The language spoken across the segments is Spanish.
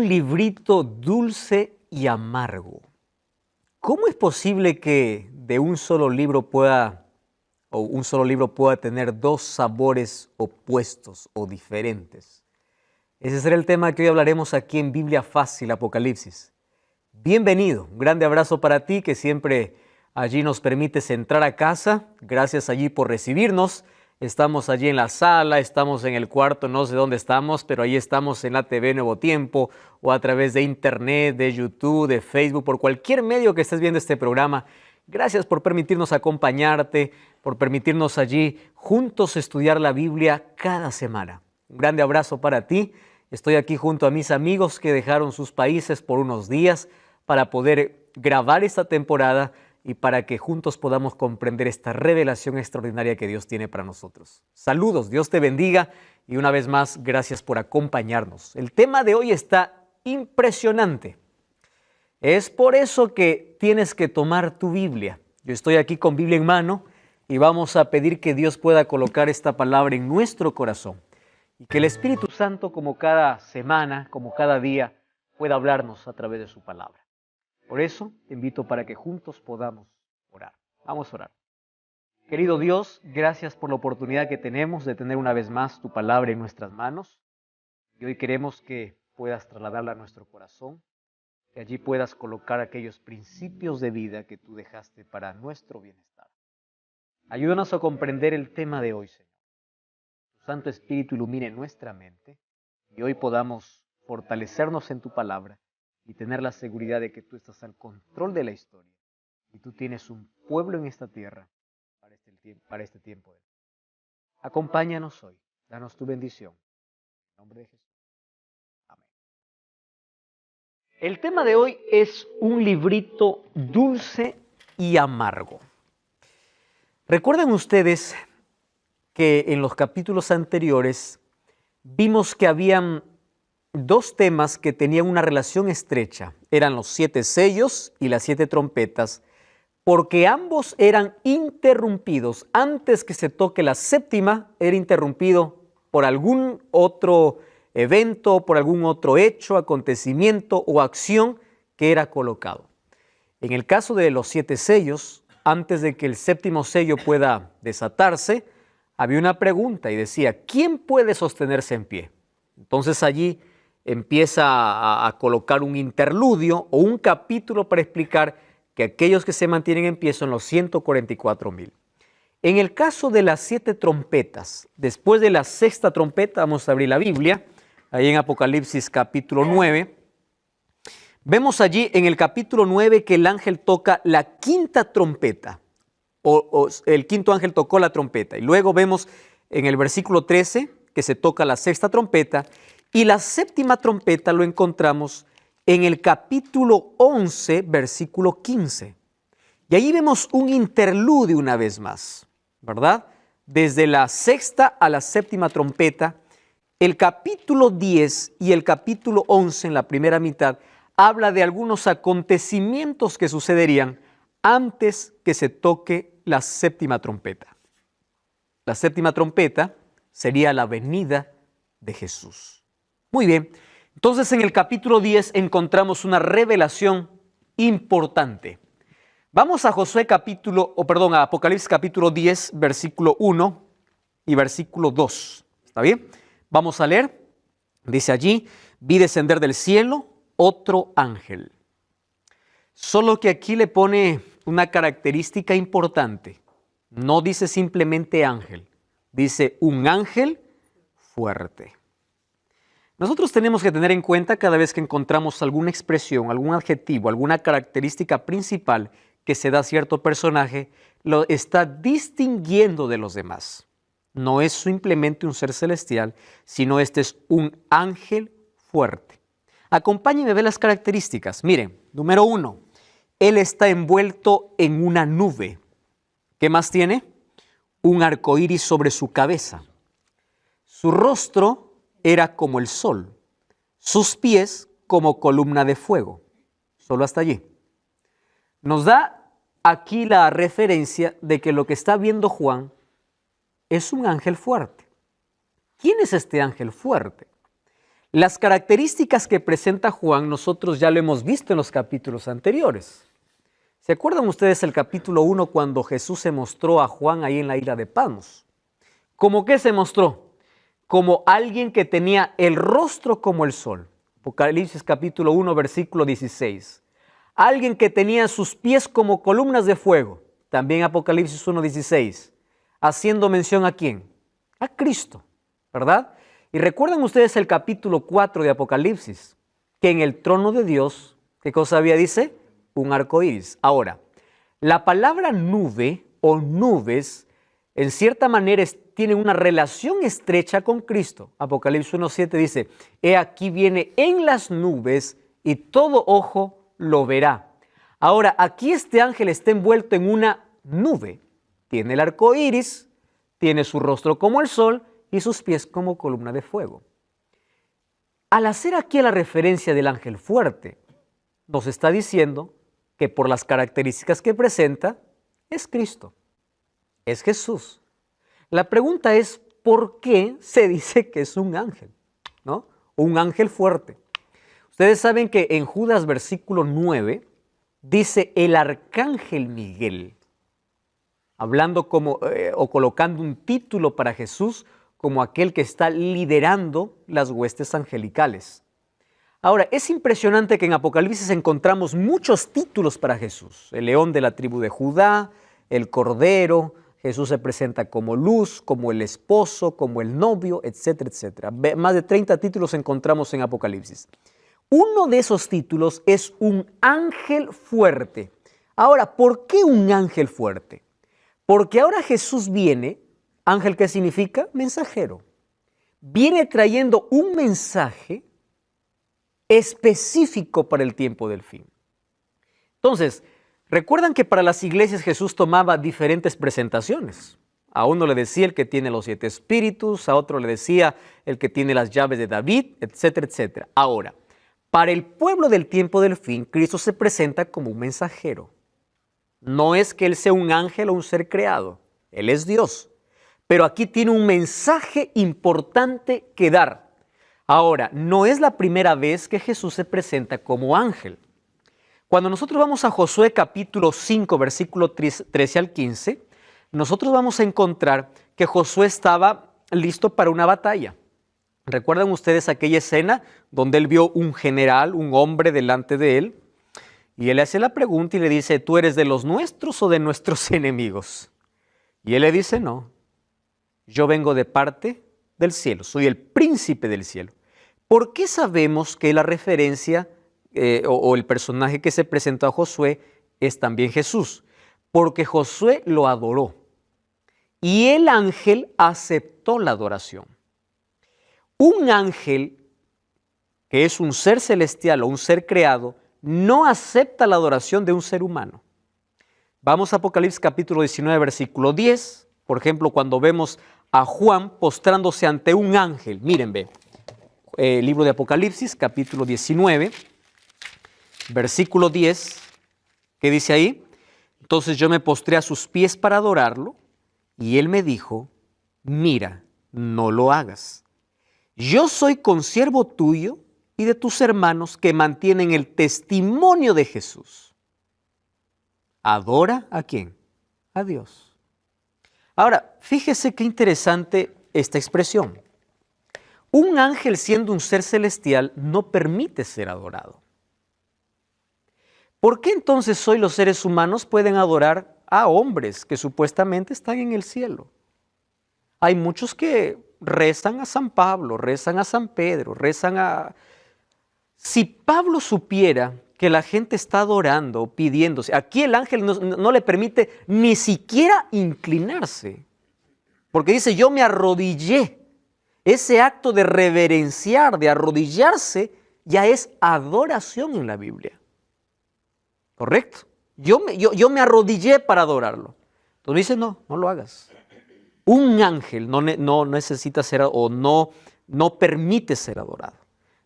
un librito dulce y amargo. ¿Cómo es posible que de un solo libro pueda tener dos sabores opuestos o diferentes? Ese será el tema que hoy hablaremos aquí en Biblia Fácil Apocalipsis. Bienvenido, un grande abrazo para ti que siempre allí nos permites entrar a casa. Gracias allí por recibirnos. Estamos allí en la sala, estamos en el cuarto, no sé dónde estamos, pero ahí estamos en la TV Nuevo Tiempo o a través de internet, de YouTube, de Facebook, por cualquier medio que estés viendo este programa. Gracias por permitirnos acompañarte, por permitirnos allí juntos estudiar la Biblia cada semana. Un grande abrazo para ti. Estoy aquí junto a mis amigos que dejaron sus países por unos días para poder grabar esta temporada y para que juntos podamos comprender esta revelación extraordinaria que Dios tiene para nosotros. Saludos, Dios te bendiga y una vez más, gracias por acompañarnos. El tema de hoy está impresionante. Es por eso que tienes que tomar tu Biblia. Yo estoy aquí con Biblia en mano y vamos a pedir que Dios pueda colocar esta palabra en nuestro corazón y que el Espíritu Santo, como cada semana, como cada día, pueda hablarnos a través de su palabra. Por eso te invito para que juntos podamos orar. Vamos a orar. Querido Dios, gracias por la oportunidad que tenemos de tener una vez más tu palabra en nuestras manos. Y hoy queremos que puedas trasladarla a nuestro corazón, que allí puedas colocar aquellos principios de vida que tú dejaste para nuestro bienestar. Ayúdanos a comprender el tema de hoy, Señor. Tu Santo Espíritu ilumine nuestra mente y hoy podamos fortalecernos en tu palabra y tener la seguridad de que tú estás al control de la historia y tú tienes un pueblo en esta tierra para este tiempo. Acompáñanos hoy, danos tu bendición. En nombre de Jesús. Amén. El tema de hoy es un librito dulce y amargo. ¿Recuerdan ustedes que en los capítulos anteriores vimos que habían dos temas que tenían una relación estrecha? Eran los 7 sellos y las 7 trompetas, porque ambos eran interrumpidos. Antes que se toque la séptima, era interrumpido por algún otro evento, por algún otro hecho, acontecimiento o acción que era colocado. En el caso de los 7 sellos, antes de que el séptimo sello pueda desatarse, había una pregunta y decía, ¿quién puede sostenerse en pie? Entonces allí empieza a colocar un interludio o un capítulo para explicar que aquellos que se mantienen en pie son los 144,000. En el caso de las 7 trompetas, después de la 6ª trompeta, vamos a abrir la Biblia, ahí en Apocalipsis capítulo 9, vemos allí en el capítulo 9 que el ángel toca la 5ª trompeta, o el 5º ángel tocó la trompeta, y luego vemos en el versículo 13 que se toca la 6ª trompeta, y la 7ª trompeta lo encontramos en el capítulo 11, versículo 15. Y ahí vemos un interludio una vez más, ¿verdad? Desde la 6ª a la 7ª trompeta, el capítulo 10 y el capítulo 11 en la primera mitad habla de algunos acontecimientos que sucederían antes que se toque la 7ª trompeta. La 7ª trompeta sería la venida de Jesús. Muy bien, entonces en el capítulo 10 encontramos una revelación importante. Vamos a a Apocalipsis capítulo 10, versículo 1 y versículo 2. ¿Está bien? Vamos a leer. Dice allí, vi descender del cielo otro ángel. Solo que aquí le pone una característica importante. No dice simplemente ángel, dice un ángel fuerte. Nosotros tenemos que tener en cuenta cada vez que encontramos alguna expresión, algún adjetivo, alguna característica principal que se da a cierto personaje, lo está distinguiendo de los demás. No es simplemente un ser celestial, sino este es un ángel fuerte. Acompáñenme a ver las características. Miren, número 1, él está envuelto en una nube. ¿Qué más tiene? Un arco iris sobre su cabeza. Su rostro era como el sol, sus pies como columna de fuego. Solo hasta allí. Nos da aquí la referencia de que lo que está viendo Juan es un ángel fuerte. ¿Quién es este ángel fuerte? Las características que presenta Juan nosotros ya lo hemos visto en los capítulos anteriores. ¿Se acuerdan ustedes el capítulo 1 cuando Jesús se mostró a Juan ahí en la isla de Patmos? ¿Cómo qué se mostró? Como alguien que tenía el rostro como el sol. Apocalipsis capítulo 1 versículo 16. Alguien que tenía sus pies como columnas de fuego. También Apocalipsis 1:16. Haciendo mención ¿a quién? A Cristo, ¿verdad? Y recuerdan ustedes el capítulo 4 de Apocalipsis, que en el trono de Dios, ¿qué cosa había? Dice, un arco iris. Ahora, la palabra nube o nubes, en cierta manera tiene una relación estrecha con Cristo. Apocalipsis 1:7 dice, he aquí viene en las nubes y todo ojo lo verá. Ahora, aquí este ángel está envuelto en una nube. Tiene el arco iris, tiene su rostro como el sol y sus pies como columna de fuego. Al hacer aquí la referencia del ángel fuerte, nos está diciendo que por las características que presenta, es Cristo, es Jesús. La pregunta es, ¿por qué se dice que es un ángel? ¿No? Un ángel fuerte. Ustedes saben que en Judas versículo 9 dice el arcángel Miguel, hablando como o colocando un título para Jesús como aquel que está liderando las huestes angelicales. Ahora, es impresionante que en Apocalipsis encontramos muchos títulos para Jesús. El león de la tribu de Judá, el cordero, Jesús se presenta como luz, como el esposo, como el novio, etcétera, etcétera. Más de 30 títulos encontramos en Apocalipsis. Uno de esos títulos es un ángel fuerte. Ahora, ¿por qué un ángel fuerte? Porque ahora Jesús viene, ángel, ¿qué significa? Mensajero. Viene trayendo un mensaje específico para el tiempo del fin. Entonces, recuerdan que para las iglesias Jesús tomaba diferentes presentaciones. A uno le decía el que tiene los 7 espíritus, a otro le decía el que tiene las llaves de David, etcétera, etcétera. Ahora, para el pueblo del tiempo del fin, Cristo se presenta como un mensajero. No es que Él sea un ángel o un ser creado, Él es Dios. Pero aquí tiene un mensaje importante que dar. Ahora, no es la primera vez que Jesús se presenta como ángel. Cuando nosotros vamos a Josué capítulo 5, versículo 13 al 15, nosotros vamos a encontrar que Josué estaba listo para una batalla. ¿Recuerdan ustedes aquella escena donde él vio un general, un hombre delante de él? Y él le hace la pregunta y le dice, ¿tú eres de los nuestros o de nuestros enemigos? Y él le dice, no, yo vengo de parte del cielo, soy el príncipe del cielo. ¿Por qué sabemos que la referencia o el personaje que se presentó a Josué es también Jesús? Porque Josué lo adoró y el ángel aceptó la adoración. Un ángel, que es un ser celestial o un ser creado, no acepta la adoración de un ser humano. Vamos a Apocalipsis capítulo 19, versículo 10. Por ejemplo, cuando vemos a Juan postrándose ante un ángel. Miren, ve, libro de Apocalipsis, capítulo 19, versículo 10, ¿qué dice ahí? Entonces yo me postré a sus pies para adorarlo, y él me dijo, mira, no lo hagas. Yo soy consiervo tuyo y de tus hermanos que mantienen el testimonio de Jesús. ¿Adora a quién? A Dios. Ahora, fíjese qué interesante esta expresión. Un ángel, siendo un ser celestial, no permite ser adorado. ¿Por qué entonces hoy los seres humanos pueden adorar a hombres que supuestamente están en el cielo? Hay muchos que rezan a San Pablo, rezan a San Pedro, rezan a... Si Pablo supiera que la gente está adorando, pidiéndose, aquí el ángel no le permite ni siquiera inclinarse, porque dice, yo me arrodillé. Ese acto de reverenciar, de arrodillarse, ya es adoración en la Biblia. ¿Correcto? Yo me arrodillé para adorarlo. Entonces dice, no lo hagas. Un ángel no necesita ser o no permite ser adorado.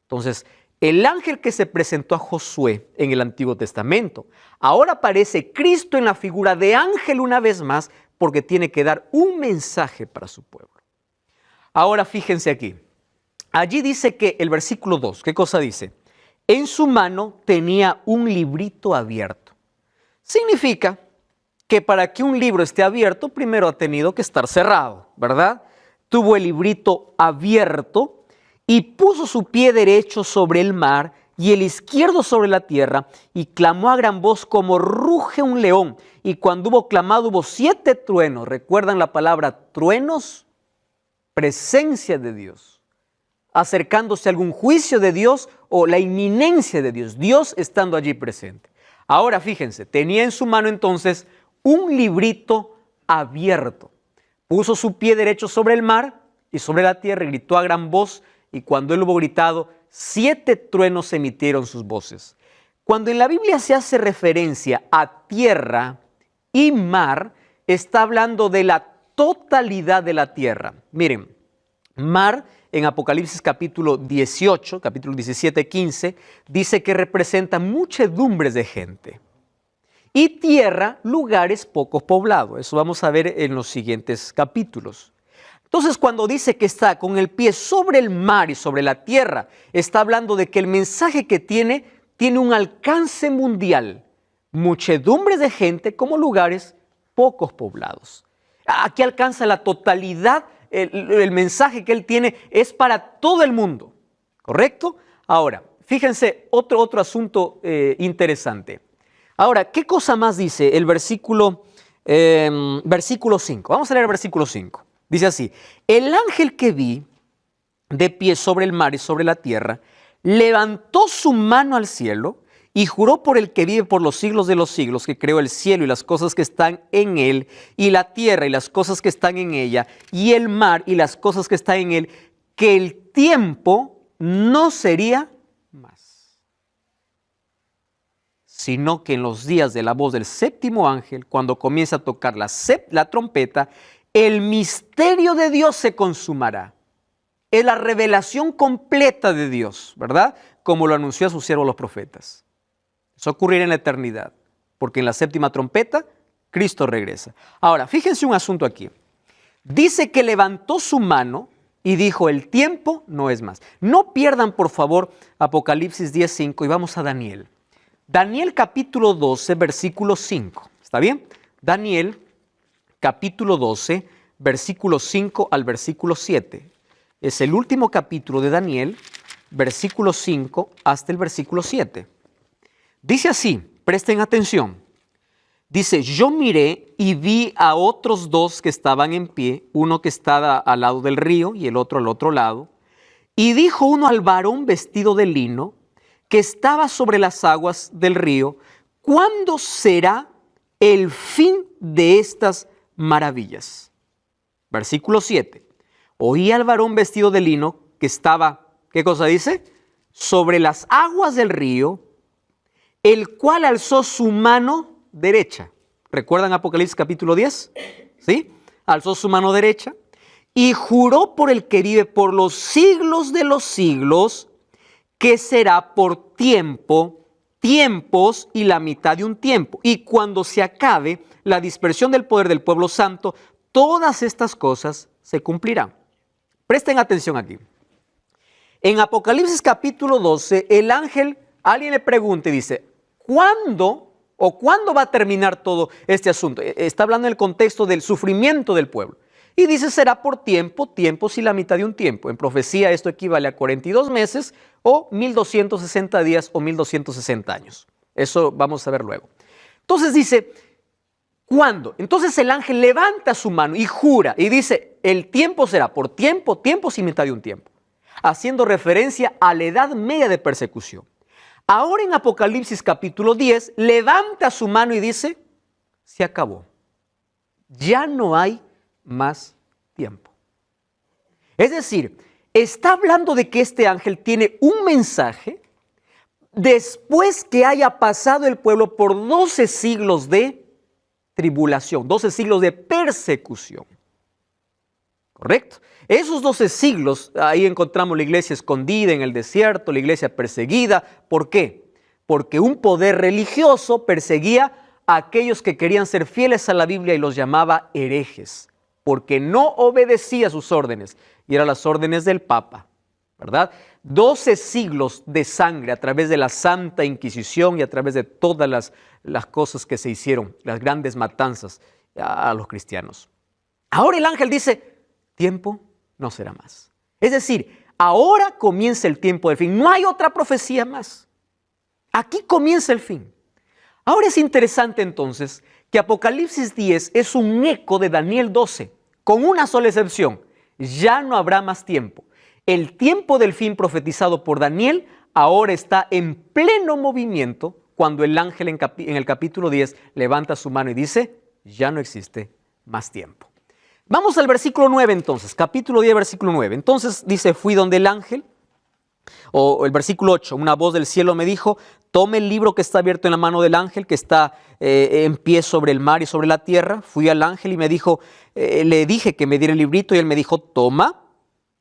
Entonces, el ángel que se presentó a Josué en el Antiguo Testamento, ahora aparece Cristo en la figura de ángel una vez más porque tiene que dar un mensaje para su pueblo. Ahora fíjense aquí, allí dice que el versículo 2, ¿qué cosa dice? En su mano tenía un librito abierto. Significa que para que un libro esté abierto, primero ha tenido que estar cerrado, ¿verdad? Tuvo el librito abierto y puso su pie derecho sobre el mar y el izquierdo sobre la tierra, y clamó a gran voz como ruge un león. Y cuando hubo clamado, hubo 7 truenos. ¿Recuerdan la palabra truenos? Presencia de Dios, acercándose a algún juicio de Dios o la inminencia de Dios, Dios estando allí presente. Ahora fíjense, tenía en su mano entonces un librito abierto. Puso su pie derecho sobre el mar y sobre la tierra, y gritó a gran voz, y cuando él hubo gritado, 7 truenos emitieron sus voces. Cuando en la Biblia se hace referencia a tierra y mar, está hablando de la totalidad de la tierra. Miren, mar en Apocalipsis capítulo 18, capítulo 17, 15, dice que representa muchedumbres de gente. Y tierra, lugares poco poblados. Eso vamos a ver en los siguientes capítulos. Entonces, cuando dice que está con el pie sobre el mar y sobre la tierra, está hablando de que el mensaje que tiene un alcance mundial. Muchedumbres de gente como lugares pocos poblados. Aquí alcanza la totalidad, el mensaje que él tiene es para todo el mundo, ¿correcto? Ahora, fíjense, otro asunto interesante. Ahora, ¿qué cosa más dice el versículo 5? Vamos a leer el versículo 5. Dice así: el ángel que vi de pie sobre el mar y sobre la tierra, levantó su mano al cielo y juró por el que vive por los siglos de los siglos, que creó el cielo y las cosas que están en él, y la tierra y las cosas que están en ella, y el mar y las cosas que están en él, que el tiempo no sería más, sino que en los días de la voz del séptimo ángel, cuando comienza a tocar la trompeta, el misterio de Dios se consumará. Es la revelación completa de Dios, ¿verdad? Como lo anunció a sus siervos los profetas. Eso ocurrirá en la eternidad, porque en la séptima trompeta Cristo regresa. Ahora, fíjense un asunto aquí. Dice que levantó su mano y dijo, el tiempo no es más. No pierdan, por favor, Apocalipsis 10:5 y vamos a Daniel. Daniel capítulo 12, versículo 5. ¿Está bien? Daniel capítulo 12, versículo 5 al versículo 7. Es el último capítulo de Daniel, versículo 5 hasta el versículo 7. Dice así, presten atención. Dice, yo miré y vi a otros 2 que estaban en pie, uno que estaba al lado del río y el otro al otro lado. Y dijo uno al varón vestido de lino, que estaba sobre las aguas del río, ¿cuándo será el fin de estas maravillas? Versículo 7. Oí al varón vestido de lino que estaba, ¿qué cosa dice? Sobre las aguas del río, el cual alzó su mano derecha. ¿Recuerdan Apocalipsis capítulo 10? ¿Sí? Alzó su mano derecha y juró por el que vive por los siglos de los siglos, que será por tiempo, tiempos y la mitad de un tiempo. Y cuando se acabe la dispersión del poder del pueblo santo, todas estas cosas se cumplirán. Presten atención aquí. En Apocalipsis capítulo 12, el ángel, alguien le pregunta y dice, ¿cuándo va a terminar todo este asunto? Está hablando en el contexto del sufrimiento del pueblo. Y dice, será por tiempo, tiempos y la mitad de un tiempo. En profecía esto equivale a 42 meses o 1260 días o 1260 años. Eso vamos a ver luego. Entonces dice, ¿cuándo? Entonces el ángel levanta su mano y jura y dice, el tiempo será por tiempo, tiempos y mitad de un tiempo. Haciendo referencia a la edad media de persecución. Ahora en Apocalipsis capítulo 10, levanta su mano y dice, se acabó. Ya no hay más tiempo. Es decir, está hablando de que este ángel tiene un mensaje después que haya pasado el pueblo por 12 siglos de tribulación, 12 siglos de persecución. ¿Correcto? Esos 12 siglos, ahí encontramos la iglesia escondida en el desierto, la iglesia perseguida. ¿Por qué? Porque un poder religioso perseguía a aquellos que querían ser fieles a la Biblia y los llamaba herejes, porque no obedecía sus órdenes, y eran las órdenes del Papa. ¿verdad? 12 siglos de sangre a través de la Santa Inquisición y a través de todas las cosas que se hicieron, las grandes matanzas a los cristianos. Ahora el ángel dice, tiempo no será más. Es decir, ahora comienza el tiempo del fin. No hay otra profecía más. Aquí comienza el fin. Ahora es interesante entonces que Apocalipsis 10 es un eco de Daniel 12, con una sola excepción. Ya no habrá más tiempo. El tiempo del fin profetizado por Daniel ahora está en pleno movimiento cuando el ángel en el capítulo 10 levanta su mano y dice, ya no existe más tiempo. Vamos al versículo 9 entonces, capítulo 10, versículo 9. Entonces dice, fui donde el ángel, o el versículo 8, una voz del cielo me dijo, tome el libro que está abierto en la mano del ángel que está en pie sobre el mar y sobre la tierra. Fui al ángel y me dijo, le dije que me diera el librito y él me dijo, toma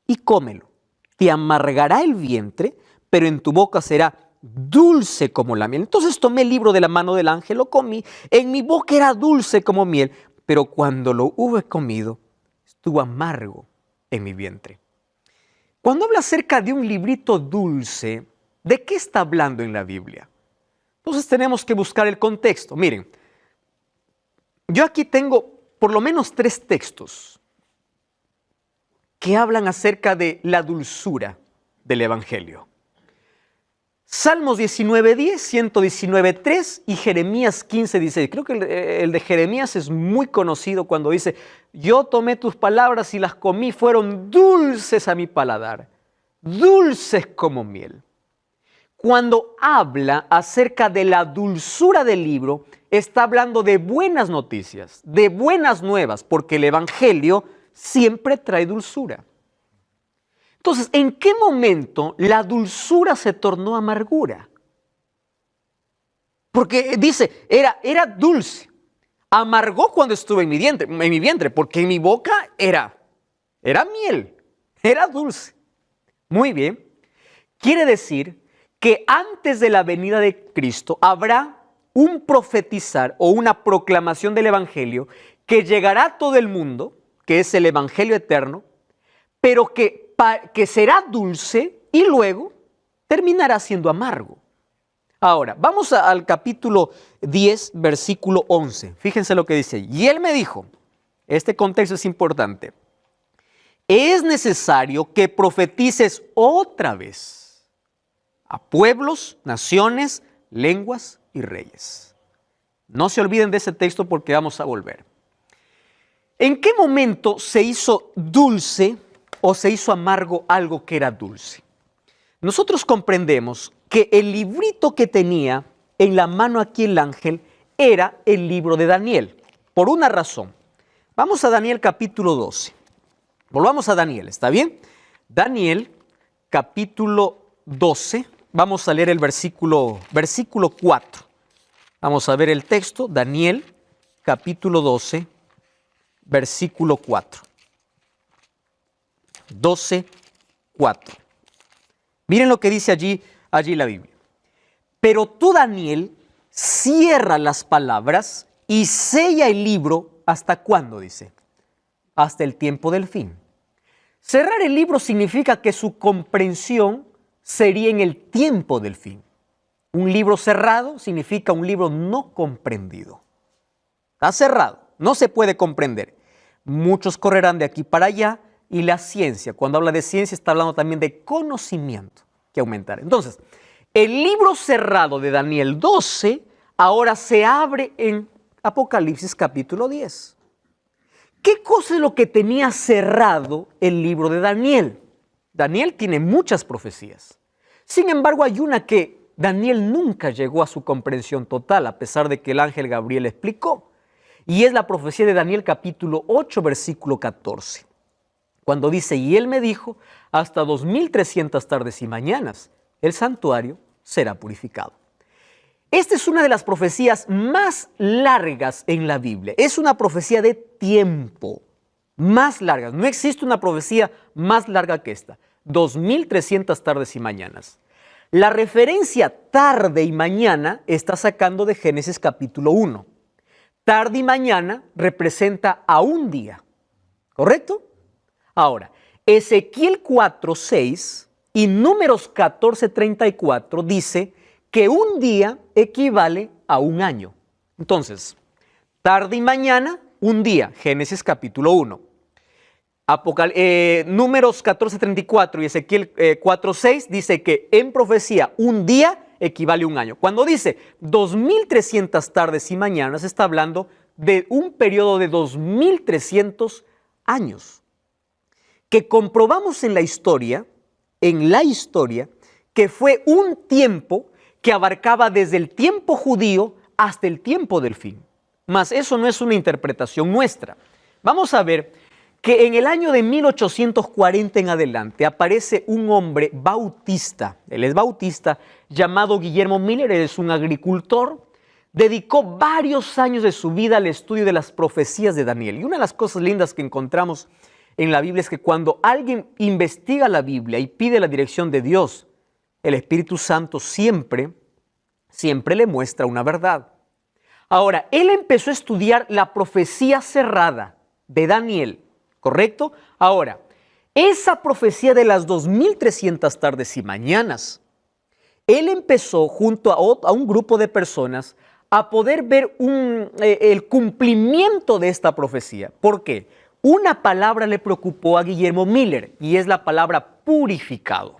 y cómelo. Te amargará el vientre, pero en tu boca será dulce como la miel. Entonces tomé el libro de la mano del ángel, lo comí, en mi boca era dulce como miel, pero cuando lo hube comido, estuvo amargo en mi vientre. Cuando habla acerca de un librito dulce, ¿de qué está hablando en la Biblia? Entonces tenemos que buscar el contexto. Miren, yo aquí tengo por lo menos 3 textos que hablan acerca de la dulzura del Evangelio. Salmos 19:10, 119:3 y Jeremías 15:16. Creo que el de Jeremías es muy conocido cuando dice, yo tomé tus palabras y las comí, fueron dulces a mi paladar, dulces como miel. Cuando habla acerca de la dulzura del libro, está hablando de buenas noticias, de buenas nuevas, porque el Evangelio siempre trae dulzura. Entonces, ¿en qué momento la dulzura se tornó amargura? Porque dice, era dulce. Amargó cuando estuve en mi vientre, porque en mi boca era miel, era dulce. Muy bien. Quiere decir que antes de la venida de Cristo habrá un profetizar o una proclamación del Evangelio que llegará a todo el mundo, que es el Evangelio eterno, pero que será dulce y luego terminará siendo amargo. Ahora, vamos al capítulo 10, versículo 11. Fíjense lo que dice. Y él me dijo, este contexto es importante, es necesario que profetices otra vez a pueblos, naciones, lenguas y reyes. No se olviden de ese texto porque vamos a volver. ¿En qué momento se hizo dulce o se hizo amargo algo que era dulce? Nosotros comprendemos que el librito que tenía en la mano aquí el ángel era el libro de Daniel, por una razón. Vamos a Daniel capítulo 12. Volvamos a Daniel, ¿está bien? Daniel capítulo 12, vamos a leer el versículo 4. Vamos a ver el texto, Daniel capítulo 12, versículo 4. 12:4. Miren lo que dice allí la Biblia. Pero tú, Daniel, cierra las palabras y sella el libro. ¿Hasta cuándo? Dice. Hasta el tiempo del fin. Cerrar el libro significa que su comprensión sería en el tiempo del fin. Un libro cerrado significa un libro no comprendido. Está cerrado, no se puede comprender. Muchos correrán de aquí para allá. Y la ciencia, cuando habla de ciencia, está hablando también de conocimiento que aumentará. Entonces, el libro cerrado de Daniel 12 ahora se abre en Apocalipsis capítulo 10. ¿Qué cosa es lo que tenía cerrado el libro de Daniel? Daniel tiene muchas profecías. Sin embargo, hay una que Daniel nunca llegó a su comprensión total, a pesar de que el ángel Gabriel explicó. Y es la profecía de Daniel capítulo 8, versículo 14. Cuando dice, y él me dijo, hasta 2300 tardes y mañanas, el santuario será purificado. Esta es una de las profecías más largas en la Biblia. Es una profecía de tiempo, más larga. No existe una profecía más larga que esta. 2300 tardes y mañanas. La referencia tarde y mañana está sacando de Génesis capítulo 1. Tarde y mañana representa a un día, ¿correcto? Ahora, Ezequiel 4:6 Y Números 14:34 dice que un día equivale a un año. Entonces, tarde y mañana, un día, Génesis capítulo 1. Números 14:34 y Ezequiel 4:6 dice que en profecía un día equivale a un año. Cuando dice 2300 tardes y mañanas, está hablando de un periodo de 2300 años, que comprobamos en la historia, que fue un tiempo que abarcaba desde el tiempo judío hasta el tiempo del fin. Mas eso no es una interpretación nuestra. Vamos a ver que en el año de 1840 en adelante aparece un hombre bautista, él es bautista, llamado Guillermo Miller. Él es un agricultor, dedicó varios años de su vida al estudio de las profecías de Daniel. Y una de las cosas lindas que encontramos en la Biblia es que cuando alguien investiga la Biblia y pide la dirección de Dios, el Espíritu Santo siempre le muestra una verdad. Ahora, él empezó a estudiar la profecía cerrada de Daniel, ¿correcto? Ahora, esa profecía de las 2300 tardes y mañanas, él empezó junto a un grupo de personas a poder ver el cumplimiento de esta profecía. ¿Por qué? Una palabra le preocupó a Guillermo Miller y es la palabra purificado.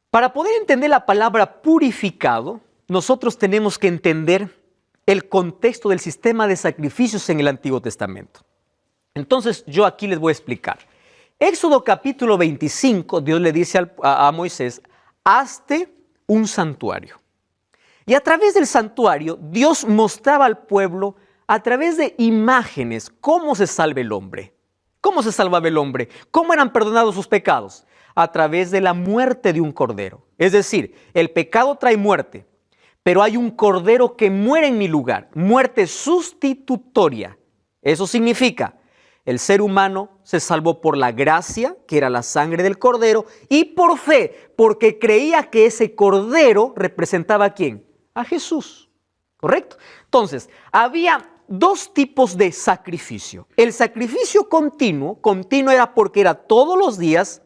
Para poder entender la palabra purificado, nosotros tenemos que entender el contexto del sistema de sacrificios en el Antiguo Testamento. Entonces, yo aquí les voy a explicar. Éxodo capítulo 25, Dios le dice a Moisés, hazte un santuario. Y a través del santuario, Dios mostraba al pueblo a través de imágenes cómo se salva el hombre. ¿Cómo se salvaba el hombre? ¿Cómo eran perdonados sus pecados? A través de la muerte de un cordero. Es decir, el pecado trae muerte, pero hay un cordero que muere en mi lugar, muerte sustitutoria. Eso significa, el ser humano se salvó por la gracia, que era la sangre del cordero, y por fe, porque creía que ese cordero representaba ¿a quién? A Jesús, ¿correcto? Entonces, había dos tipos de sacrificio. El sacrificio continuo era porque era todos los días,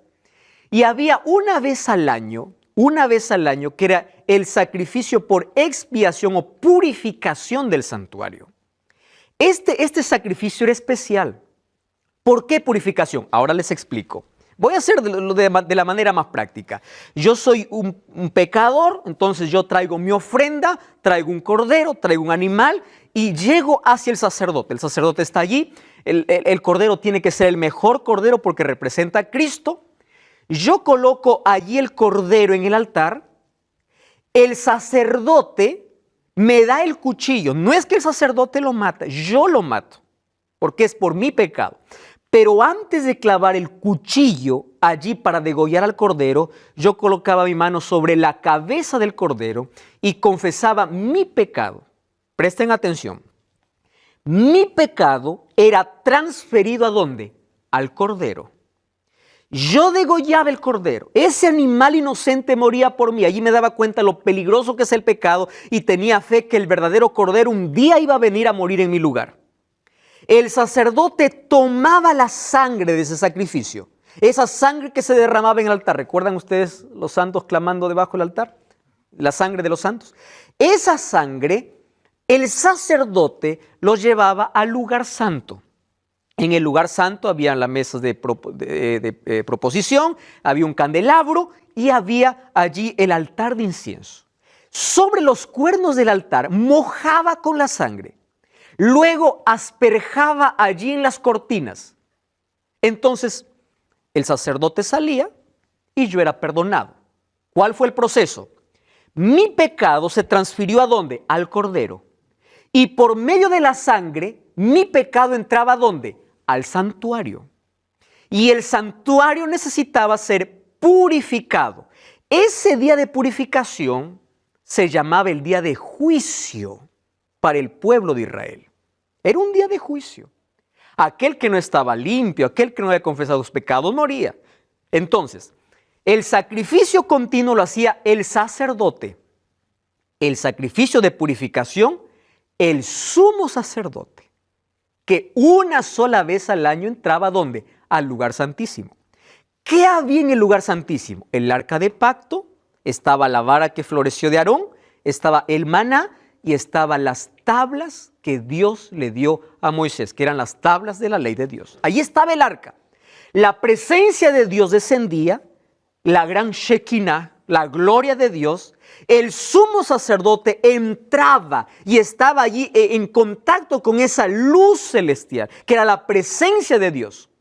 y había una vez al año, que era el sacrificio por expiación o purificación del santuario. Este sacrificio era especial. ¿Por qué purificación? Ahora les explico. Voy a hacer de la manera más práctica. Yo soy un pecador, entonces yo traigo mi ofrenda, traigo un cordero, traigo un animal y llego hacia el sacerdote. El sacerdote está allí, el cordero tiene que ser el mejor cordero porque representa a Cristo. Yo coloco allí el cordero en el altar, el sacerdote me da el cuchillo. No es que el sacerdote lo mata, yo lo mato, porque es por mi pecado. Pero antes de clavar el cuchillo allí para degollar al cordero, yo colocaba mi mano sobre la cabeza del cordero y confesaba mi pecado. Presten atención. Mi pecado era transferido ¿a dónde? Al cordero. Yo degollaba el cordero, ese animal inocente moría por mí. Allí me daba cuenta lo peligroso que es el pecado y tenía fe que el verdadero cordero un día iba a venir a morir en mi lugar. El sacerdote tomaba la sangre de ese sacrificio, esa sangre que se derramaba en el altar. ¿Recuerdan ustedes los santos clamando debajo del altar? La sangre de los santos. Esa sangre, el sacerdote lo llevaba al lugar santo. En el lugar santo había las mesas de proposición, había un candelabro y había allí el altar de incienso. Sobre los cuernos del altar mojaba con la sangre. Luego asperjaba allí en las cortinas. Entonces el sacerdote salía y yo era perdonado. ¿Cuál fue el proceso? Mi pecado se transfirió ¿a dónde? Al cordero. Y por medio de la sangre, mi pecado entraba ¿a dónde? Al santuario. Y el santuario necesitaba ser purificado. Ese día de purificación se llamaba el día de juicio para el pueblo de Israel. Era un día de juicio. Aquel que no estaba limpio, aquel que no había confesado sus pecados, moría. Entonces, el sacrificio continuo lo hacía el sacerdote. El sacrificio de purificación, el sumo sacerdote, que una sola vez al año entraba ¿dónde? Al lugar santísimo. ¿Qué había en el lugar santísimo? El arca de pacto, estaba la vara que floreció de Aarón, estaba el maná y estaban las tablas que Dios le dio a Moisés, que eran las tablas de la ley de Dios. Ahí estaba el arca. La presencia de Dios descendía, la gran Shekinah, la gloria de Dios. El sumo sacerdote entraba y estaba allí en contacto con esa luz celestial, que era la presencia de Dios.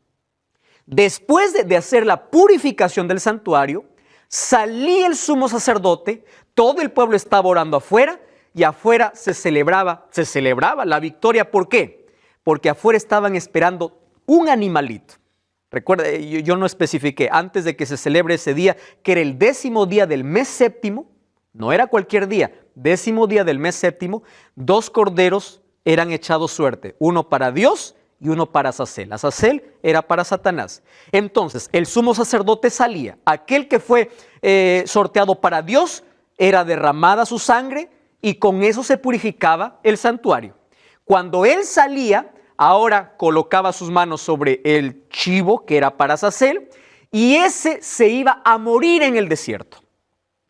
Después de hacer la purificación del santuario, salía el sumo sacerdote, todo el pueblo estaba orando afuera y afuera se celebraba la victoria. ¿Por qué? Porque afuera estaban esperando un animalito. Recuerda, yo no especifiqué antes de que se celebre ese día, que era el 10º día del mes séptimo, no era cualquier día, 10º día del mes séptimo, 2 corderos eran echados suerte, uno para Dios y uno para Azazel. Azazel era para Satanás. Entonces, el sumo sacerdote salía, aquel que fue sorteado para Dios, era derramada su sangre y con eso se purificaba el santuario. Cuando él salía, ahora colocaba sus manos sobre el chivo que era para Azazel y ese se iba a morir en el desierto.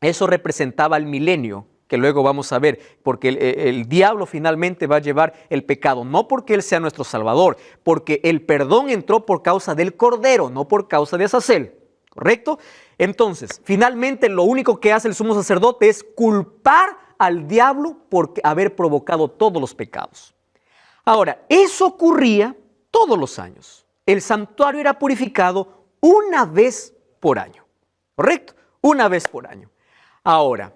Eso representaba el milenio, que luego vamos a ver, porque el diablo finalmente va a llevar el pecado, no porque él sea nuestro salvador, porque el perdón entró por causa del cordero, no por causa de Azazel, ¿correcto? Entonces, finalmente lo único que hace el sumo sacerdote es culpar al diablo por haber provocado todos los pecados. Ahora, eso ocurría todos los años. El santuario era purificado una vez por año, ¿correcto? Una vez por año. Ahora,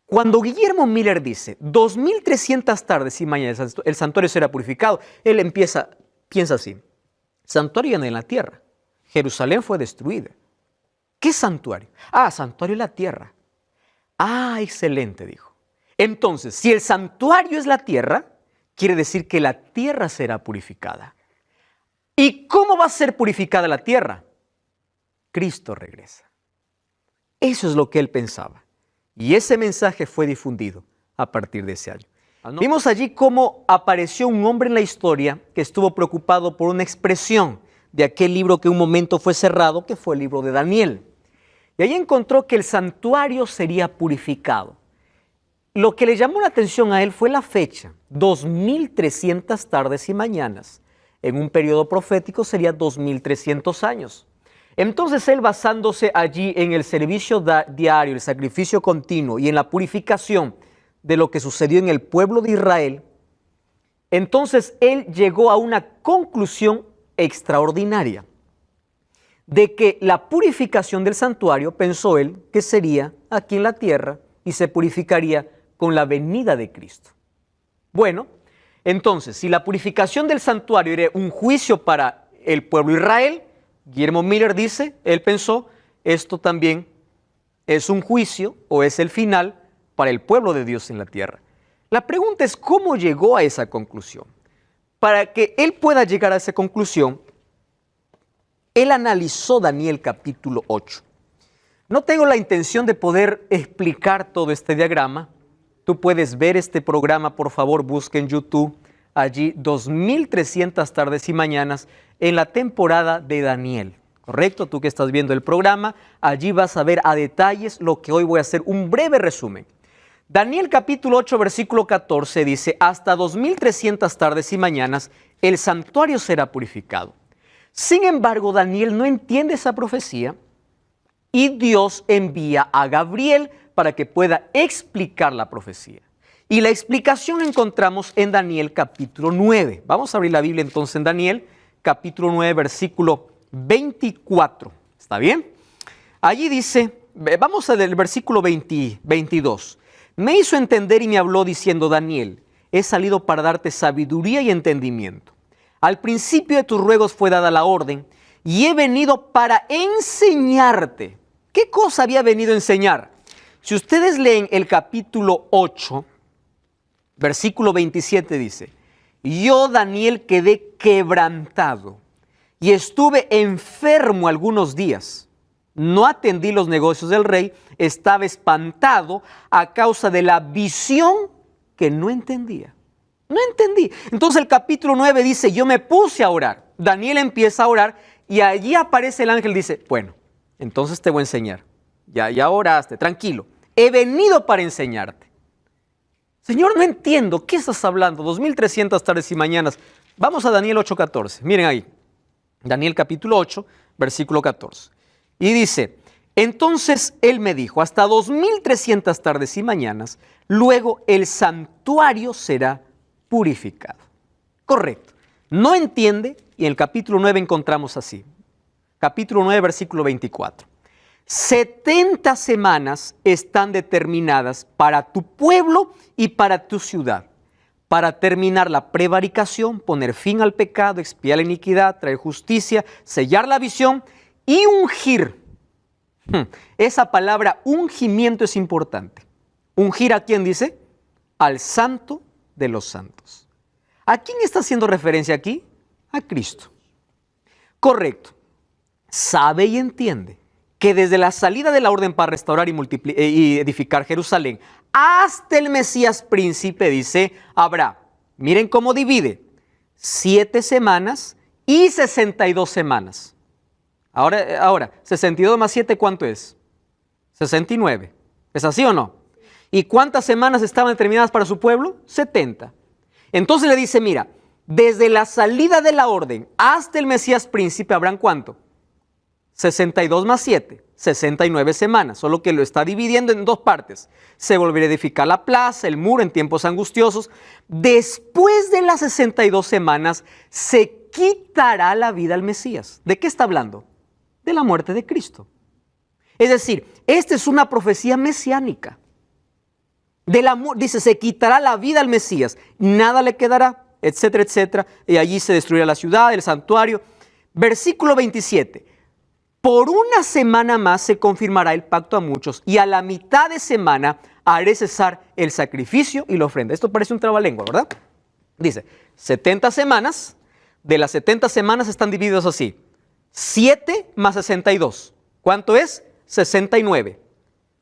cuando Guillermo Miller dice 2300 tardes y mañanas el santuario será purificado, él piensa así: santuario ya no hay en la tierra, Jerusalén fue destruida. ¿Qué santuario? Ah, santuario en la tierra. Ah, excelente, dijo. Entonces, si el santuario es la tierra, quiere decir que la tierra será purificada. ¿Y cómo va a ser purificada la tierra? Cristo regresa. Eso es lo que él pensaba. Y ese mensaje fue difundido a partir de ese año. Vimos allí cómo apareció un hombre en la historia que estuvo preocupado por una expresión de aquel libro que un momento fue cerrado, que fue el libro de Daniel. Y ahí encontró que el santuario sería purificado. Lo que le llamó la atención a él fue la fecha, 2300 tardes y mañanas. En un periodo profético sería 2300 años. Entonces él, basándose allí en el servicio diario, el sacrificio continuo y en la purificación de lo que sucedió en el pueblo de Israel, entonces él llegó a una conclusión extraordinaria de que la purificación del santuario, pensó él, que sería aquí en la tierra y se purificaría con la venida de Cristo. Bueno, entonces, si la purificación del santuario era un juicio para el pueblo de Israel, Guillermo Miller dice, él pensó, esto también es un juicio o es el final para el pueblo de Dios en la tierra. La pregunta es, ¿cómo llegó a esa conclusión? Para que él pueda llegar a esa conclusión, él analizó Daniel capítulo 8. No tengo la intención de poder explicar todo este diagrama. Tú puedes ver este programa, por favor, busca en YouTube, allí 2300 tardes y mañanas en la temporada de Daniel, ¿correcto? Tú que estás viendo el programa, allí vas a ver a detalles lo que hoy voy a hacer, un breve resumen. Daniel capítulo 8, versículo 14 dice, hasta 2300 tardes y mañanas el santuario será purificado. Sin embargo, Daniel no entiende esa profecía y Dios envía a Gabriel para que pueda explicar la profecía. Y la explicación la encontramos en Daniel capítulo 9. Vamos a abrir la Biblia entonces en Daniel capítulo 9, versículo 24. ¿Está bien? Allí dice, vamos al versículo 22. Me hizo entender y me habló diciendo, Daniel, he salido para darte sabiduría y entendimiento. Al principio de tus ruegos fue dada la orden y he venido para enseñarte. ¿Qué cosa había venido a enseñar? Si ustedes leen el capítulo 8, versículo 27 dice, yo, Daniel, quedé quebrantado y estuve enfermo algunos días. No atendí los negocios del rey, estaba espantado a causa de la visión que no entendía. No entendí. Entonces el capítulo 9 dice, yo me puse a orar. Daniel empieza a orar y allí aparece el ángel y dice, bueno, Entonces te voy a enseñar. Ya oraste, tranquilo. He venido para enseñarte. Señor, no entiendo. ¿Qué estás hablando? 2300 tardes y mañanas. Vamos a Daniel 8:14. Miren ahí. Daniel capítulo 8, versículo 14. Y dice, entonces él me dijo, hasta 2300 tardes y mañanas, luego el santuario será purificado. Correcto. No entiende, y en el capítulo 9 encontramos así. Capítulo 9, versículo 24. 70 semanas están determinadas para tu pueblo y para tu ciudad, para terminar la prevaricación, poner fin al pecado, expiar la iniquidad, traer justicia, sellar la visión y ungir. Esa palabra ungimiento es importante. ¿Ungir a quién dice? Al Santo de los Santos. ¿A quién está haciendo referencia aquí? A Cristo. Correcto. Sabe y entiende que desde la salida de la orden para restaurar y edificar Jerusalén hasta el Mesías príncipe, dice, habrá, miren cómo divide, 7 semanas y 62 semanas. Ahora, 62 más 7, ¿cuánto es? 69. ¿Es así o no? ¿Y cuántas semanas estaban determinadas para su pueblo? 70. Entonces le dice, mira, desde la salida de la orden hasta el Mesías príncipe, ¿habrán cuánto? 62 más 7, 69 semanas, solo que lo está dividiendo en 2 partes. Se volverá a edificar la plaza, el muro en tiempos angustiosos. Después de las 62 semanas, se quitará la vida al Mesías. ¿De qué está hablando? De la muerte de Cristo. Es decir, esta es una profecía mesiánica. Dice, se quitará la vida al Mesías, nada le quedará, etcétera, etcétera, y allí se destruirá la ciudad, el santuario. Versículo 27. Por una semana más se confirmará el pacto a muchos, y a la mitad de semana haré cesar el sacrificio y la ofrenda. Esto parece un trabalengua, ¿verdad? Dice, 70 semanas, de las 70 semanas están divididas así. 7 más 62. ¿Cuánto es? 69.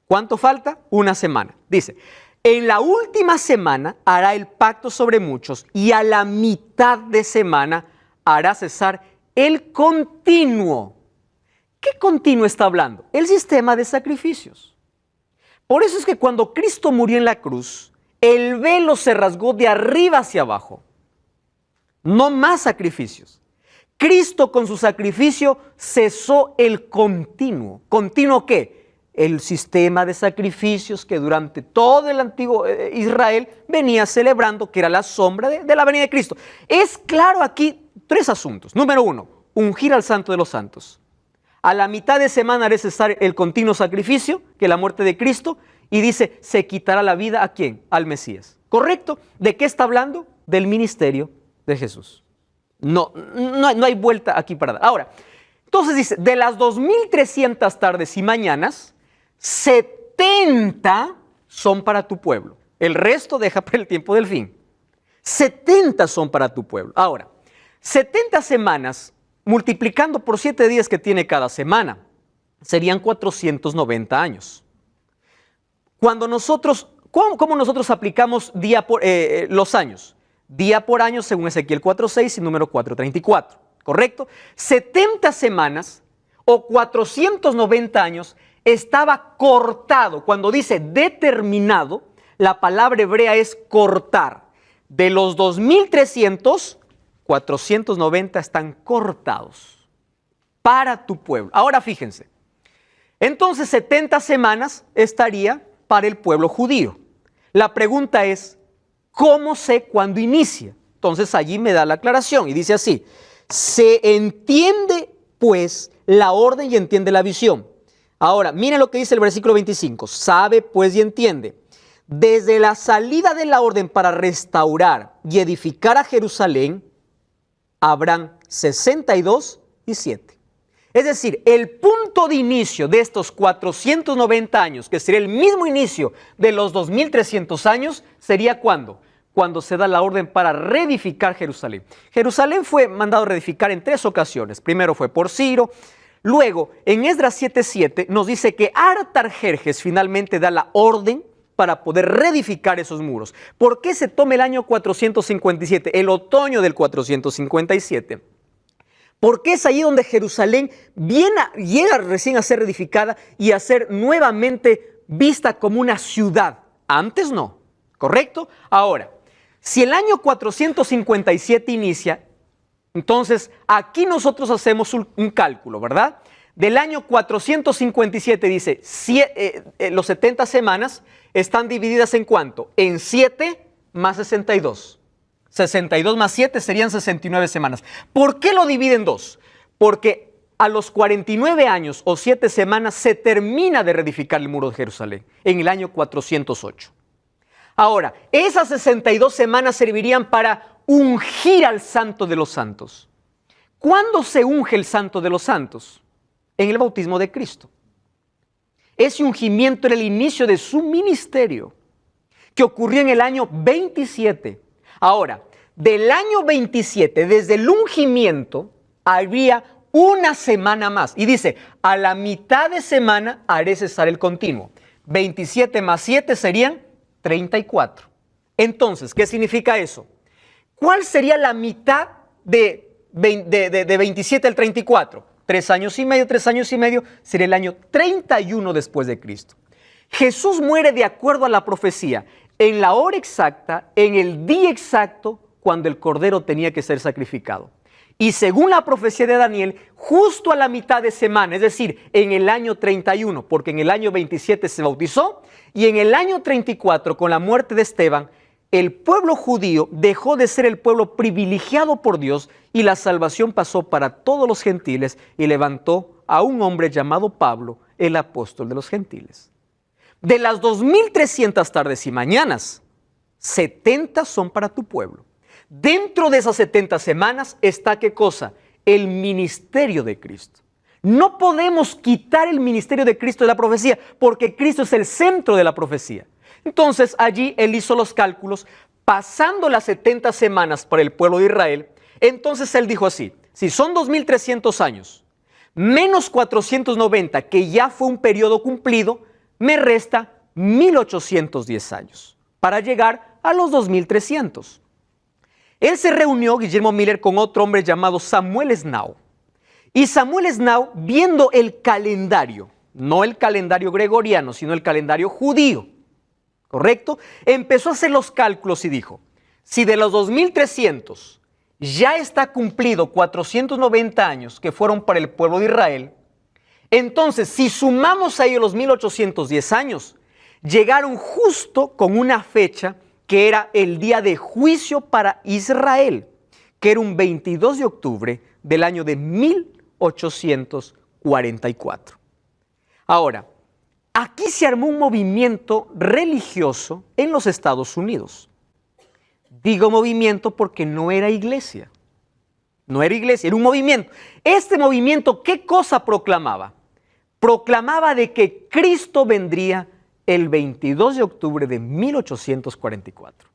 ¿Cuánto falta? Una semana. Dice, en la última semana hará el pacto sobre muchos, y a la mitad de semana hará cesar el continuo. ¿Qué continuo está hablando? El sistema de sacrificios. Por eso es que cuando Cristo murió en la cruz, el velo se rasgó de arriba hacia abajo. No más sacrificios. Cristo con su sacrificio cesó el continuo. ¿Continuo qué? El sistema de sacrificios que durante todo el antiguo Israel venía celebrando, que era la sombra de la venida de Cristo. Es claro aquí 3 asuntos. Número 1, ungir al Santo de los Santos. A la mitad de semana haré cesar el continuo sacrificio, que es la muerte de Cristo, y dice, se quitará la vida ¿a quién? Al Mesías. ¿Correcto? ¿De qué está hablando? Del ministerio de Jesús. No hay vuelta aquí para dar. Ahora, entonces dice, de las 2300 tardes y mañanas, 70 son para tu pueblo. El resto deja para el tiempo del fin. 70 son para tu pueblo. Ahora, 70 semanas, multiplicando por 7 días que tiene cada semana, serían 490 años. ¿Cómo nosotros aplicamos los años? Día por año según Ezequiel 4:6 y número 4:34, ¿correcto? 70 semanas o 490 años estaba cortado. Cuando dice determinado, la palabra hebrea es cortar. De los 2300, 490 están cortados para tu pueblo. Ahora fíjense, entonces 70 semanas estaría para el pueblo judío. La pregunta es, ¿cómo sé cuándo inicia? Entonces allí me da la aclaración y dice así, se entiende pues la orden y entiende la visión. Ahora, miren lo que dice el versículo 25, sabe pues y entiende. Desde la salida de la orden para restaurar y edificar a Jerusalén, habrán 62 y 7. Es decir, el punto de inicio de estos 490 años, que sería el mismo inicio de los 2300 años, sería ¿cuándo? Cuando se da la orden para reedificar Jerusalén. Jerusalén fue mandado reedificar en 3 ocasiones. Primero fue por Ciro. Luego, en Esdras 7:7 nos dice que Artajerjes finalmente da la orden para poder reedificar esos muros. ¿Por qué se toma el año 457, el otoño del 457? Porque es ahí donde Jerusalén llega recién a ser reedificada y a ser nuevamente vista como una ciudad. Antes no, ¿correcto? Ahora, si el año 457 inicia, entonces aquí nosotros hacemos un cálculo, ¿verdad? Del año 457 dice, los 70 semanas están divididas ¿en cuánto? En 7 más 62. 62 más 7 serían 69 semanas. ¿Por qué lo divide en dos? Porque a los 49 años o 7 semanas se termina de reedificar el muro de Jerusalén, en el año 408. Ahora, esas 62 semanas servirían para ungir al Santo de los Santos. ¿Cuándo se unge el Santo de los Santos? En el bautismo de Cristo. Ese ungimiento era el inicio de su ministerio, que ocurrió en el año 27. Ahora, del año 27, desde el ungimiento, habría una semana más. Y dice, a la mitad de semana haré cesar el continuo. 27 más 7 serían 34. Entonces, ¿qué significa eso? ¿Cuál sería la mitad de 27 al 34? 3 años y medio, sería el año 31 después de Cristo. Jesús muere de acuerdo a la profecía, en la hora exacta, en el día exacto, cuando el cordero tenía que ser sacrificado. Y según la profecía de Daniel, justo a la mitad de semana, es decir, en el año 31, porque en el año 27 se bautizó, y en el año 34, con la muerte de Esteban, el pueblo judío dejó de ser el pueblo privilegiado por Dios y la salvación pasó para todos los gentiles y levantó a un hombre llamado Pablo, el apóstol de los gentiles. De las 2300 tardes y mañanas, 70 son para tu pueblo. Dentro de esas 70 semanas está, ¿qué cosa? El ministerio de Cristo. No podemos quitar el ministerio de Cristo de la profecía, porque Cristo es el centro de la profecía. Entonces allí él hizo los cálculos, pasando las 70 semanas para el pueblo de Israel. Entonces él dijo así, si son 2300 años, menos 490, que ya fue un periodo cumplido, me resta 1810 años, para llegar a los 2300. Él se reunió, Guillermo Miller, con otro hombre llamado Samuel Snow. Y Samuel Snow, viendo el calendario, no el calendario gregoriano, sino el calendario judío, ¿correcto? Empezó a hacer los cálculos y dijo, si de los 2300 ya está cumplido 490 años que fueron para el pueblo de Israel, entonces si sumamos a ellos los 1810 años, llegaron justo con una fecha que era el día de juicio para Israel, que era un 22 de octubre del año de 1844. Ahora, aquí se armó un movimiento religioso en los Estados Unidos. Digo movimiento porque no era iglesia. No era iglesia, era un movimiento. Este movimiento, ¿qué cosa proclamaba? Proclamaba de que Cristo vendría el 22 de octubre de 1844.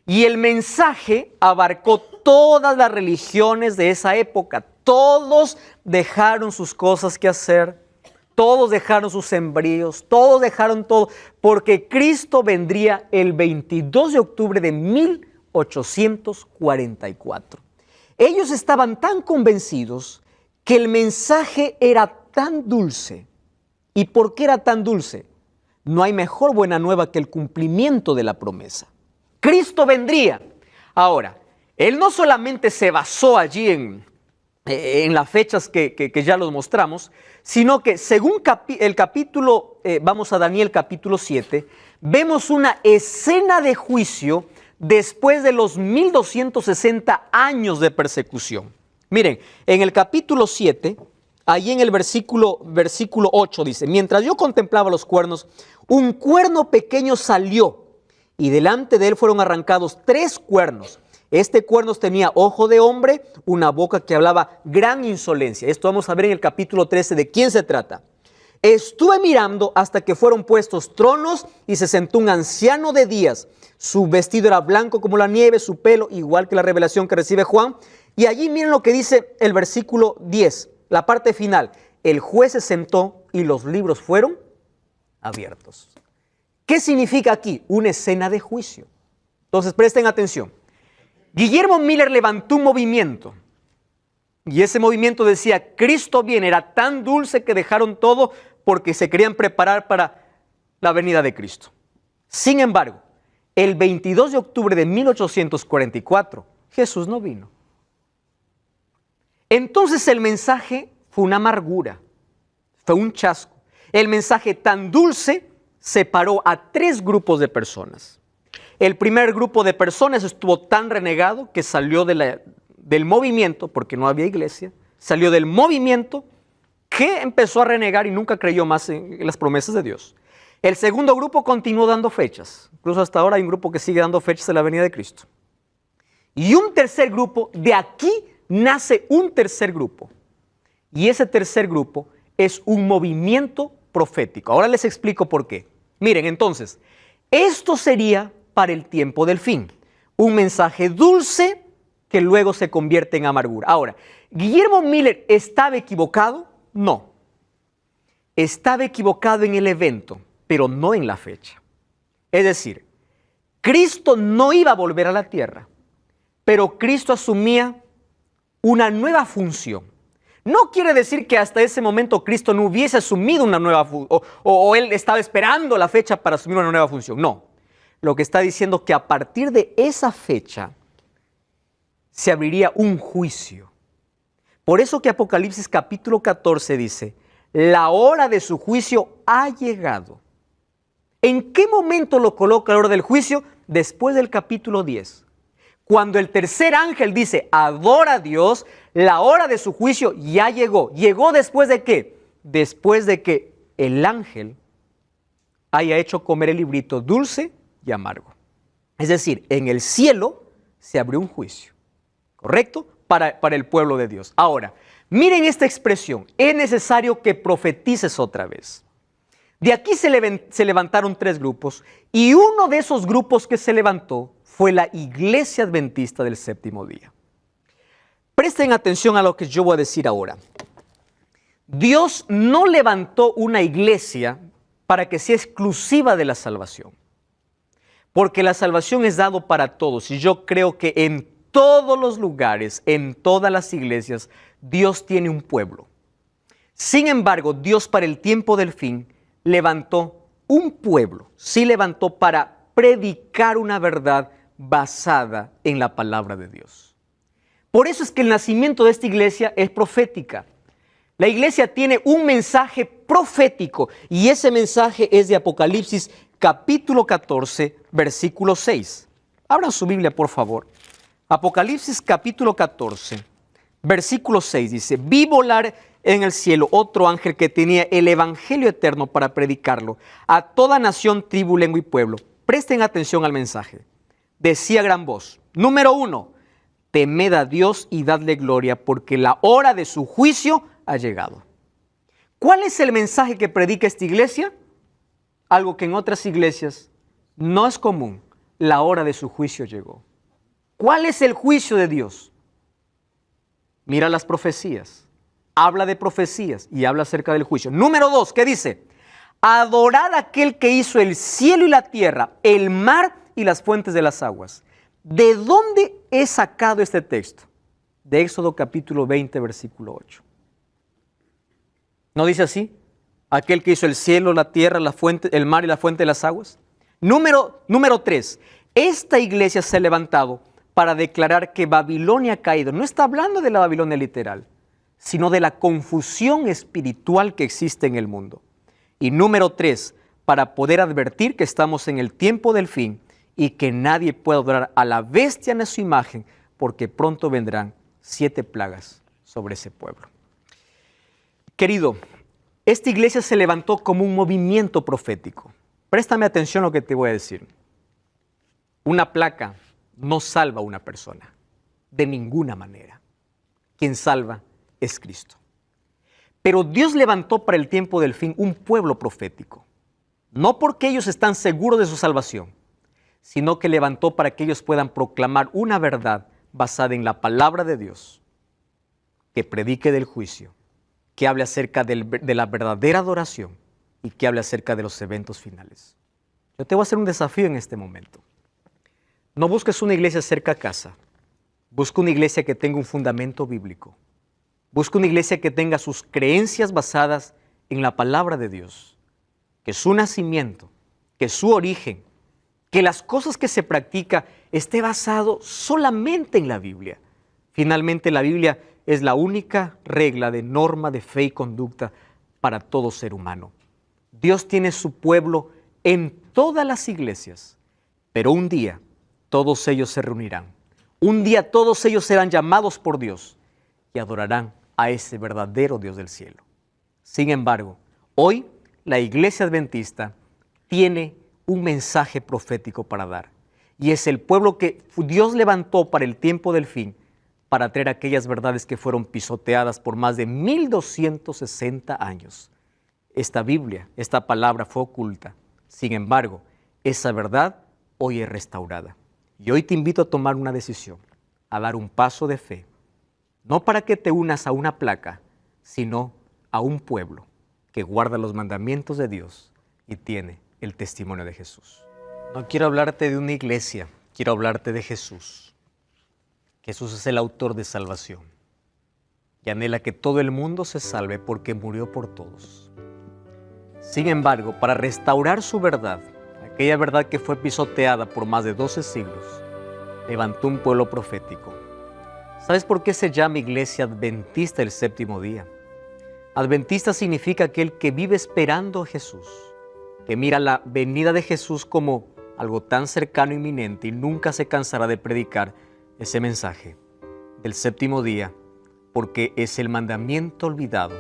Y el mensaje abarcó todas las religiones de esa época. Todos dejaron sus cosas que hacer, todos dejaron sus sembríos, todos dejaron todo, porque Cristo vendría el 22 de octubre de 1844. Ellos estaban tan convencidos que el mensaje era tan dulce. ¿Y por qué era tan dulce? No hay mejor buena nueva que el cumplimiento de la promesa. Cristo vendría. Ahora, él no solamente se basó allí en las fechas que ya los mostramos, sino que según el capítulo, vamos a Daniel capítulo 7, vemos una escena de juicio después de los 1260 años de persecución. Miren, en el capítulo 7, ahí en el versículo 8 dice, mientras yo contemplaba los cuernos, un cuerno pequeño salió y delante de él fueron arrancados 3 cuernos. Este cuerno tenía ojo de hombre, una boca que hablaba gran insolencia. Esto vamos a ver en el capítulo 13 de quién se trata. Estuve mirando hasta que fueron puestos tronos y se sentó un anciano de días. Su vestido era blanco como la nieve, su pelo igual que la revelación que recibe Juan. Y allí miren lo que dice el versículo 10, la parte final. El juez se sentó y los libros fueron abiertos. ¿Qué significa aquí? Una escena de juicio. Entonces presten atención. Guillermo Miller levantó un movimiento Y ese movimiento decía, Cristo viene, era tan dulce que dejaron todo porque se querían preparar para la venida de Cristo. Sin embargo, el 22 de octubre de 1844, Jesús no vino. Entonces el mensaje fue una amargura, fue un chasco. El mensaje tan dulce separó a 3 grupos de personas. El primer grupo de personas estuvo tan renegado que salió del movimiento, porque no había iglesia, salió del movimiento que empezó a renegar y nunca creyó más en las promesas de Dios. El segundo grupo continuó dando fechas, incluso hasta ahora hay un grupo que sigue dando fechas de la venida de Cristo. Y un tercer grupo, de aquí nace un tercer grupo. Y ese tercer grupo es un movimiento profético. Ahora les explico por qué. Miren, entonces, esto sería para el tiempo del fin. Un mensaje dulce que luego se convierte en amargura. Ahora, ¿Guillermo Miller estaba equivocado? No. Estaba equivocado en el evento, pero no en la fecha. Es decir, Cristo no iba a volver a la tierra, pero Cristo asumía una nueva función. No quiere decir que hasta ese momento Cristo no hubiese asumido una nueva función, o Él estaba esperando la fecha para asumir una nueva función. No. Lo que está diciendo que a partir de esa fecha se abriría un juicio. Por eso que Apocalipsis capítulo 14 dice, la hora de su juicio ha llegado. ¿En qué momento lo coloca la hora del juicio? Después del capítulo 10. Cuando el tercer ángel dice, adora a Dios, la hora de su juicio ya llegó. ¿Llegó después de qué? Después de que el ángel haya hecho comer el librito dulce y amargo. Es decir, en el cielo se abrió un juicio, ¿correcto? Para el pueblo de Dios. Ahora, miren esta expresión, es necesario que profetices otra vez. De aquí se levantaron 3 grupos y uno de esos grupos que se levantó fue la Iglesia Adventista del Séptimo Día. Presten atención a lo que yo voy a decir ahora. Dios no levantó una iglesia para que sea exclusiva de la salvación, porque la salvación es dado para todos y yo creo que en todos los lugares, en todas las iglesias, Dios tiene un pueblo. Sin embargo, Dios para el tiempo del fin levantó un pueblo, sí levantó para predicar una verdad basada en la palabra de Dios. Por eso es que el nacimiento de esta iglesia es profética. La iglesia tiene un mensaje profético y ese mensaje es de Apocalipsis capítulo 14, versículo 6. Abran su Biblia, por favor. Apocalipsis capítulo 14, versículo 6 dice, vi volar en el cielo otro ángel que tenía el evangelio eterno para predicarlo a toda nación, tribu, lengua y pueblo. Presten atención al mensaje. Decía a gran voz, número 1, temed a Dios y dadle gloria porque la hora de su juicio ha llegado. ¿Cuál es el mensaje que predica esta iglesia? Algo que en otras iglesias no es común. La hora de su juicio llegó. ¿Cuál es el juicio de Dios? Mira las profecías. Habla de profecías y habla acerca del juicio. Número 2, ¿qué dice? Adorar a aquel que hizo el cielo y la tierra, el mar y las fuentes de las aguas. ¿De dónde he sacado este texto? De Éxodo capítulo 20, versículo 8. ¿No dice así? Aquel que hizo el cielo, la tierra, la fuente, el mar y la fuente de las aguas. Número 3. Esta iglesia se ha levantado para declarar que Babilonia ha caído. No está hablando de la Babilonia literal, sino de la confusión espiritual que existe en el mundo. Y número 3, para poder advertir que estamos en el tiempo del fin y que nadie puede adorar a la bestia en su imagen, porque pronto vendrán 7 plagas sobre ese pueblo. Querido, esta iglesia se levantó como un movimiento profético. Préstame atención a lo que te voy a decir. Una placa no salva a una persona, de ninguna manera. Quien salva es Cristo. Pero Dios levantó para el tiempo del fin un pueblo profético, no porque ellos están seguros de su salvación, sino que levantó para que ellos puedan proclamar una verdad basada en la palabra de Dios, que predique del juicio, que hable acerca de la verdadera adoración y que hable acerca de los eventos finales. Yo te voy a hacer un desafío en este momento. No busques una iglesia cerca a casa, busca una iglesia que tenga un fundamento bíblico, Busca una iglesia que tenga sus creencias basadas en la palabra de Dios, que su nacimiento, que su origen, que las cosas que se practica esté basado solamente en la Biblia. Finalmente, la Biblia es la única regla de norma de fe y conducta para todo ser humano. Dios tiene su pueblo en todas las iglesias, pero un día todos ellos se reunirán. Un día todos ellos serán llamados por Dios y adorarán a ese verdadero Dios del cielo. Sin embargo, hoy la iglesia adventista tiene un mensaje profético para dar, y es el pueblo que Dios levantó para el tiempo del fin, para traer aquellas verdades que fueron pisoteadas por más de 1260 años. Esta Biblia, esta palabra fue oculta. Sin embargo, esa verdad hoy es restaurada. Y hoy te invito a tomar una decisión, a dar un paso de fe, no para que te unas a una placa, sino a un pueblo que guarda los mandamientos de Dios y tiene el testimonio de Jesús. No quiero hablarte de una iglesia, quiero hablarte de Jesús. Jesús es el autor de salvación y anhela que todo el mundo se salve porque murió por todos. Sin embargo, para restaurar su verdad, aquella verdad que fue pisoteada por más de 12 siglos, levantó un pueblo profético. ¿Sabes por qué se llama Iglesia Adventista el séptimo día? Adventista significa aquel que vive esperando a Jesús, que mira la venida de Jesús como algo tan cercano e inminente y nunca se cansará de predicar ese mensaje del séptimo día, porque es el mandamiento olvidado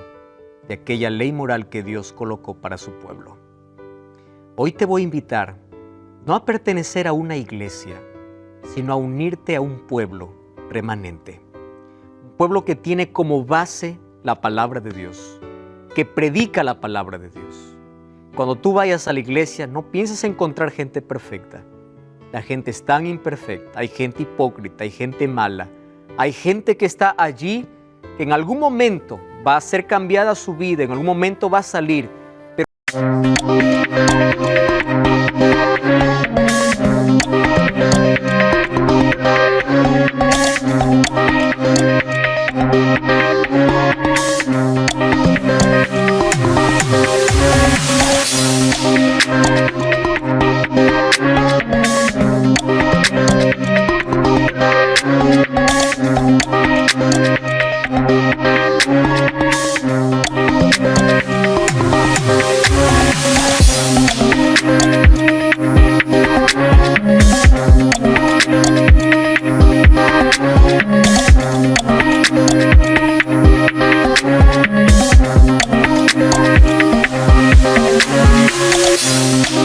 de aquella ley moral que Dios colocó para su pueblo. Hoy te voy a invitar no a pertenecer a una iglesia, sino a unirte a un pueblo remanente. Un pueblo que tiene como base la palabra de Dios, que predica la palabra de Dios. Cuando tú vayas a la iglesia, no pienses encontrar gente perfecta. La gente es tan imperfecta, hay gente hipócrita, hay gente mala, hay gente que está allí, que en algún momento va a ser cambiada su vida, en algún momento va a salir, pero We'll be right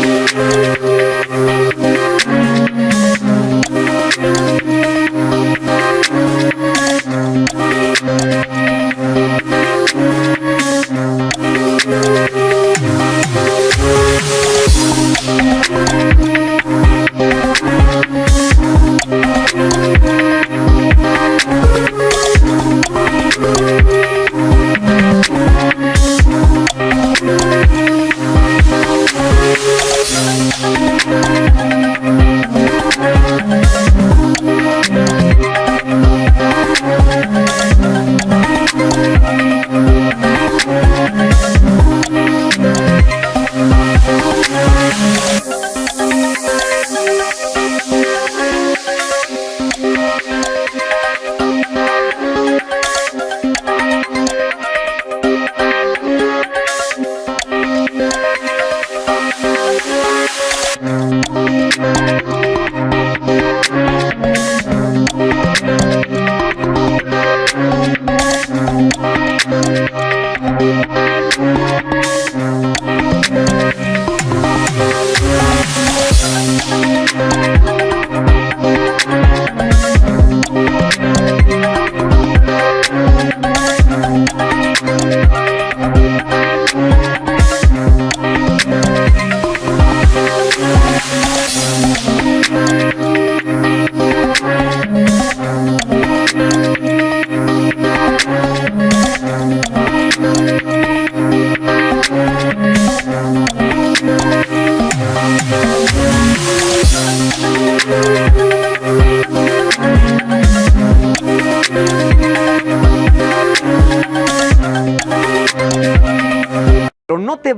back.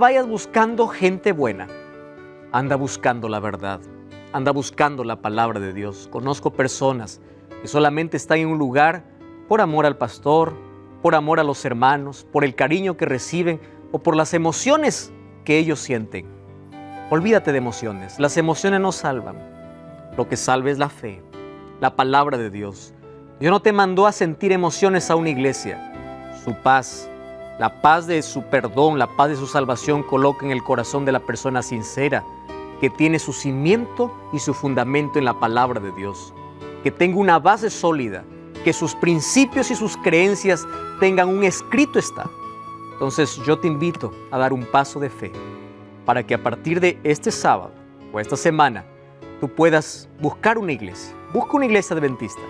vayas buscando gente buena. Anda buscando la verdad. Anda buscando la palabra de Dios. Conozco personas que solamente están en un lugar por amor al pastor, por amor a los hermanos, por el cariño que reciben o por las emociones que ellos sienten. Olvídate de emociones. Las emociones no salvan. Lo que salva es la fe, la palabra de Dios. Dios no te mandó a sentir emociones a una iglesia. Su paz, la paz de su perdón, la paz de su salvación coloca en el corazón de la persona sincera, que tiene su cimiento y su fundamento en la palabra de Dios, que tenga una base sólida, que sus principios y sus creencias tengan un escrito está. Entonces yo te invito a dar un paso de fe para que a partir de este sábado o esta semana tú puedas buscar una iglesia. Busca una iglesia adventista.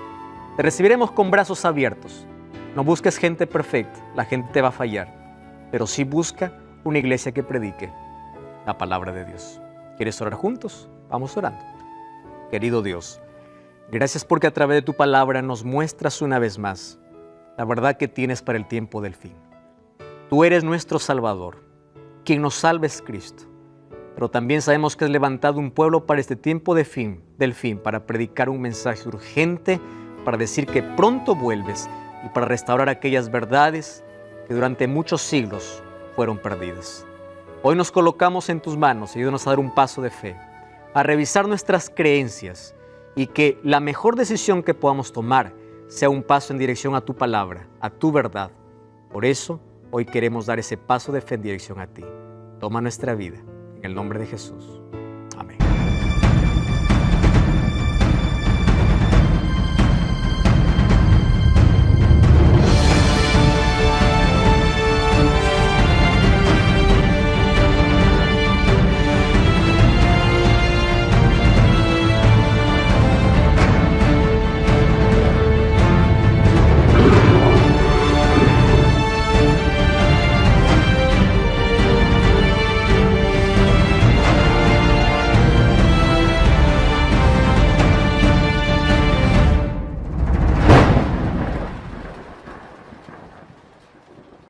Te recibiremos con brazos abiertos. No busques gente perfecta, la gente te va a fallar, pero sí busca una iglesia que predique la palabra de Dios. ¿Quieres orar juntos? Vamos orando. Querido Dios, gracias porque a través de tu palabra nos muestras una vez más la verdad que tienes para el tiempo del fin. Tú eres nuestro Salvador, quien nos salva es Cristo, pero también sabemos que has levantado un pueblo para este tiempo del fin, para predicar un mensaje urgente, para decir que pronto vuelves y para restaurar aquellas verdades que durante muchos siglos fueron perdidas. Hoy nos colocamos en tus manos, ayúdanos a dar un paso de fe, a revisar nuestras creencias y que la mejor decisión que podamos tomar sea un paso en dirección a tu palabra, a tu verdad. Por eso, hoy queremos dar ese paso de fe en dirección a ti. Toma nuestra vida, en el nombre de Jesús.